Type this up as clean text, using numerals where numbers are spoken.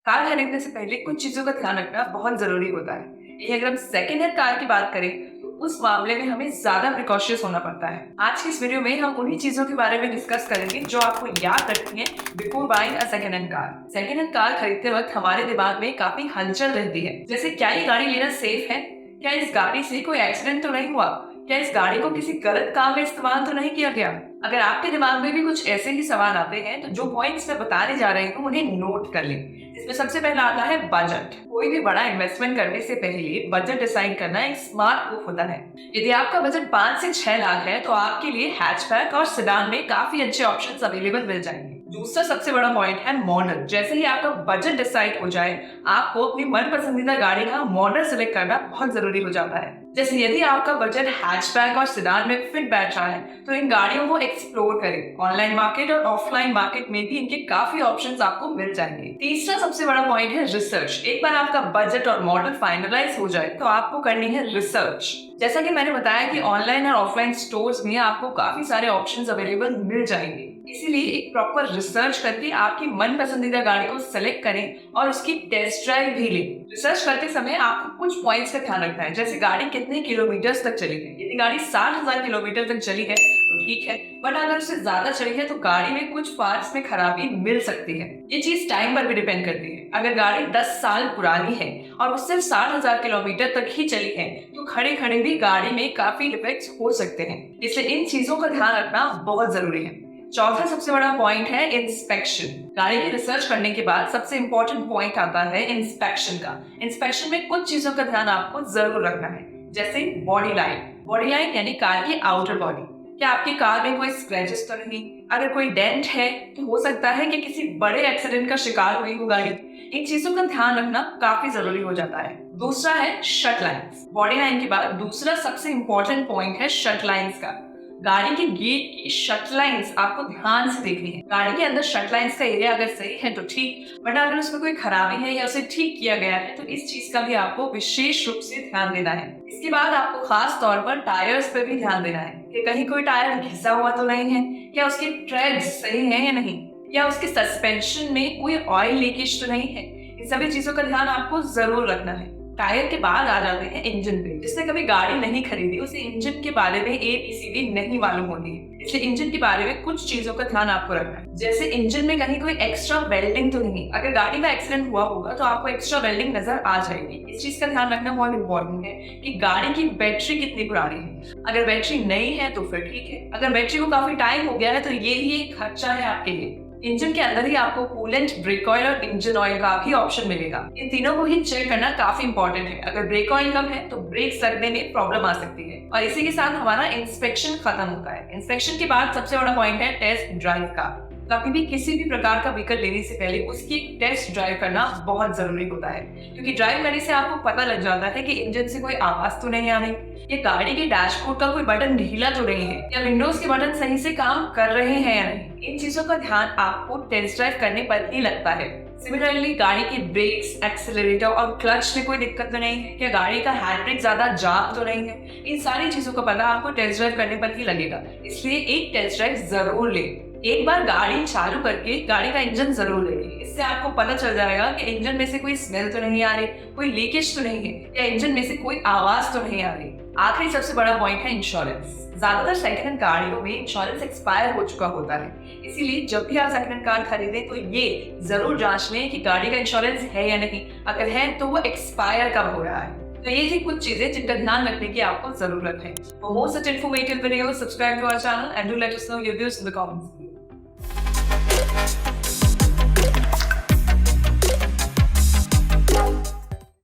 Car खरीदने से पहले कुछ चीजों का ध्यान रखना बहुत जरूरी होता है। यही अगर हम सेकेंड हैंड कार की बात करें तो उस मामले में हमें ज्यादा प्रिकॉशियस होना पड़ता है। आज की इस वीडियो में हम उन्हीं चीजों के बारे में डिस्कस करेंगे जो आपको याद रखनी है before buying a second hand car. Second hand car खरीदते वक्त हमारे दिमाग में काफी हलचल रहती है, जैसे क्या ये गाड़ी लेना सेफ है, क्या इस गाड़ी से कोई एक्सीडेंट तो नहीं हुआ, क्या इस गाड़ी को किसी गलत काम में इस्तेमाल तो नहीं किया गया। अगर आपके दिमाग में भी कुछ ऐसे ही सवाल आते हैं तो जो पॉइंट्स मैं बताने जा रही हूँ उन्हें नोट कर लें। इसमें सबसे पहला आता है बजट। कोई भी बड़ा इन्वेस्टमेंट करने से पहले बजट डिसाइड करना एक स्मार्ट मूव होता है। यदि आपका बजट 5 से 6 लाख है तो आपके लिए हैचबैक और सेडान में काफी अच्छे ऑप्शंस अवेलेबल मिल जाएंगे। दूसरा सबसे बड़ा पॉइंट है मॉडल। जैसे ही आपका बजट डिसाइड हो जाए आपको अपनी मन पसंदीदा गाड़ी का मॉडल सिलेक्ट करना बहुत जरूरी हो जाता है। जैसे यदि आपका बजट हैचबैक और सेडान में फिट बैठ रहा है तो इन गाड़ियों को एक्सप्लोर करें। ऑनलाइन मार्केट और ऑफलाइन मार्केट में भी इनके काफी ऑप्शंस आपको मिल जाएंगे। तीसरा सबसे बड़ा पॉइंट है रिसर्च। एक बार आपका बजट और मॉडल फाइनलाइज हो जाए तो आपको करनी है रिसर्च। जैसा कि मैंने बताया कि ऑनलाइन और ऑफलाइन स्टोर्स में आपको काफी सारे ऑप्शंस अवेलेबल मिल जाएंगे, इसीलिए एक प्रॉपर रिसर्च करके आपकी मन पसंदीदा गाड़ी को सेलेक्ट करें और उसकी टेस्ट ड्राइव भी लें। रिसर्च करते समय आपको कुछ पॉइंट्स का ध्यान रखना है, जैसे गाड़ी कितने किलोमीटर तक चली है। यदि गाड़ी 60,000 किलोमीटर तक चली है तो ठीक है, बट अगर उससे ज्यादा चली है तो गाड़ी में कुछ पार्ट्स में खराबी मिल सकती है। ये चीज टाइम पर भी डिपेंड करती है। अगर गाड़ी 10 साल पुरानी है और वो सिर्फ 60,000 किलोमीटर तक ही चली है तो खड़े खड़े भी गाड़ी में काफी डिफेक्ट्स हो सकते हैं, इसलिए इन चीजों का ध्यान रखना बहुत जरूरी है। चौथा सबसे बड़ा पॉइंट है इंस्पेक्शन। गाड़ी की रिसर्च करने के बाद सबसे इंपॉर्टेंट पॉइंट आता है इंस्पेक्शन का। इंस्पेक्शन में कुछ चीजों का ध्यान आपको जरूर रखना है, जैसे बॉडी लाइन। बॉडी लाइन यानी कार की आउटर बॉडी। क्या आपकी कार में कोई स्क्रैचेस तो नहीं? अगर कोई डेंट है तो हो सकता है कि किसी बड़े एक्सीडेंट का शिकार हुई हो गाड़ी। इन चीजों का ध्यान रखना काफी जरूरी हो जाता है। दूसरा है शट लाइन्स। बॉडी लाइन के बाद दूसरा सबसे इंपॉर्टेंट पॉइंट है शट लाइन्स का। गाड़ी के गेट की शट लाइन्स आपको ध्यान से देखनी है। गाड़ी के अंदर शट लाइन्स का एरिया अगर सही है तो ठीक, बट अगर उसमें कोई खराबी है या उसे ठीक किया गया है तो इस चीज का भी आपको विशेष रूप से ध्यान देना है। इसके बाद आपको खास तौर पर टायर्स पे भी ध्यान देना है कि कहीं कोई टायर घिसा हुआ तो नहीं है, क्या उसके ट्रेड्स सही है या नहीं, या उसके सस्पेंशन में कोई ऑयल लीकेज तो नहीं है। इन सभी चीजों का ध्यान आपको जरूर रखना है। टायर के बाद आ जाते हैं इंजन पे। जिसने कभी गाड़ी नहीं खरीदी उसे इंजन के बारे में ABCD नहीं मालूम होती है, इसलिए इंजन के बारे में कुछ चीजों का ध्यान आपको रखना है। जैसे इंजन में कहीं कोई एक्स्ट्रा वेल्डिंग तो नहीं। अगर गाड़ी का एक्सीडेंट हुआ होगा तो आपको एक्स्ट्रा वेल्डिंग नजर आ जाएगी। इस चीज का ध्यान रखना बहुत इंपॉर्टेंट है कि गाड़ी की बैटरी कितनी पुरानी है। अगर बैटरी नई है तो फिर ठीक है, अगर बैटरी को काफी टाइम हो गया है तो ये ही एक खर्चा है आपके लिए। इंजन के अंदर ही आपको कूलेंट, ब्रेक ऑयल और इंजन ऑयल का भी ऑप्शन मिलेगा। इन तीनों को ही चेक करना काफी इंपॉर्टेंट है। अगर ब्रेक ऑयल कम है तो ब्रेक लगने में प्रॉब्लम आ सकती है। और इसी के साथ हमारा इंस्पेक्शन खत्म होता है। इंस्पेक्शन के बाद सबसे बड़ा पॉइंट है टेस्ट ड्राइव का। कभी भी किसी भी प्रकार का व्हीकल लेने से पहले उसकी एक टेस्ट ड्राइव करना बहुत जरूरी होता है, क्योंकि ड्राइव करने से आपको पता लग जाता है कि इंजन से कोई आवाज तो नहीं आ रही, या गाड़ी के डैशबोर्ड का कोई बटन ढीला तो नहीं है, या विंडोज के बटन सही से काम कर रहे हैं या नहीं। इन चीजों का ध्यान आपको टेस्ट ड्राइव करने पर ही लगता है। सिमिलरली गाड़ी की ब्रेक्स, एक्सेलरेटर और क्लच में कोई दिक्कत तो नहीं है, क्या गाड़ी का हैंड ब्रेक ज्यादा जाम तो नहीं है। इन सारी चीजों का पता आपको टेस्ट ड्राइव करने पर ही लगेगा, इसलिए एक टेस्ट ड्राइव जरूर लें। एक बार गाड़ी चालू करके गाड़ी का इंजन जरूर लें। इससे आपको पता चल जाएगा कि इंजन में से कोई स्मेल तो नहीं आ रही, कोई लीकेज तो नहीं है, या इंजन में से कोई आवाज तो नहीं आ रही। आखिरी सबसे बड़ा पॉइंट है इंश्योरेंस। ज्यादातर सेकंड हैंड गाड़ियों में इंश्योरेंस एक्सपायर हो चुका होता है, इसीलिए जब भी आप सेकंड हैंड कार खरीदें तो ये जरूर जांच लें कि गाड़ी का इंश्योरेंस है या नहीं। अगर है तो वो एक्सपायर कब हो रहा है। तो ये थी कुछ चीजें जिनका ध्यान रखने की आपको जरूरत है। For more such informative videos, subscribe to our channel and do let us know your views in the comments.